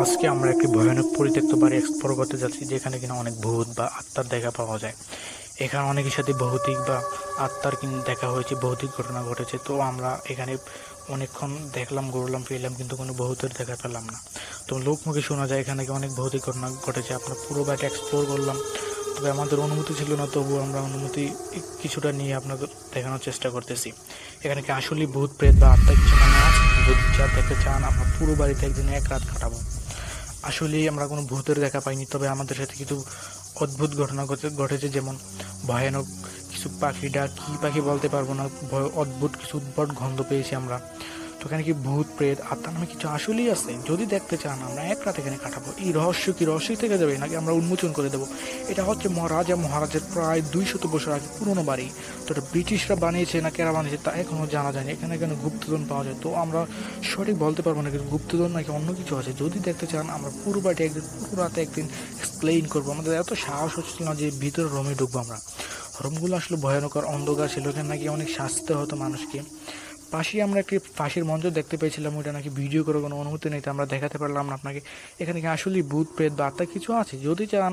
আজকে আমরা একটি ভয়ানক পরিত্যক্ত বাড়ি এক্সপ্লোর করতে যাচ্ছি, যেখানে কিনা অনেক ভূত বা আত্মার দেখা পাওয়া যায়। এখানে অনেকের সাথে ভৌতিক বা আত্মার দেখা হয়েছে, ভৌতিক ঘটনা ঘটেছে। তো আমরা এখানে অনেকক্ষণ দেখলাম, ঘুরলাম, ফিরলাম, কিন্তু কোনো ভূতের দেখা পেলাম না। তো লোকমুখে শোনা যায় এখানে অনেক ভৌতিক ঘটনা ঘটেছে। আমরা পুরো বাড়িটা এক্সপ্লোর করলাম, তবে আমাদের অনুমতি ছিল না। তবুও আমরা অনুমতি কিছুটা নিয়ে আপনাদের দেখানোর চেষ্টা করতেছি। এখানে কি আসলে ভূত প্রেত বা আত্মা কিছু নামে আছে? যদি দেখতে চান, আমরা পুরো বাড়িতে একদিন এক রাত কাটাবো। আসলেই আমরা কোনো ভূতের দেখা পাইনি, তবে আমাদের সাথে কিছু অদ্ভুত ঘটনা ঘটেছে। যেমন ভয়ানক কিছু পাখি ডাক, কী পাখি বলতে পারবো না, অদ্ভুত কিছু উদ্ভট গন্ধ পেয়েছি আমরা। তো এখানে কি ভূত প্রেত আত্মা নামে কিছু আসলেই আছে? যদি দেখতে চান, আমরা এক রাত এখানে কাটাবো। এই রহস্য কি রহস্যই থেকে যাবে, নাকি আমরা উন্মোচন করে দেবো? এটা হচ্ছে মহারাজের প্রায় 200 বছর আগে পুরনো বাড়ি। তো এটা ব্রিটিশরা বানিয়েছে না কেরা বানিয়েছে তা এখনও জানা যায়নি। এখানে কেন গুপ্তধন পাওয়া যায়, তো আমরা সঠিক বলতে পারবো না, কিন্তু গুপ্তধন নাকি অন্য কিছু আছে। যদি দেখতে চান, আমরা পুরো বাড়িটা একদিন, পুরো রাতে একদিন এক্সপ্লেইন করবো। আমাদের এত সাহস হচ্ছিল না যে ভিতরে রুমে ঢুকবো আমরা। রুমগুলো আসলে ভয়ানকর অন্ধকার ছিল, এখানে নাকি অনেক শাস্তি হতো মানুষকে। পাশেই আমরা একটি ফাঁসির মঞ্চ দেখতে পেয়েছিলাম, ওইটা নাকি ভিডিও করে কোনো অনুমতি নেই, তো আমরা দেখাতে পারলাম না আপনাকে। এখানে কি আসলে ভূত প্রেত বা আত্মা কিছু আছে? যদি চান,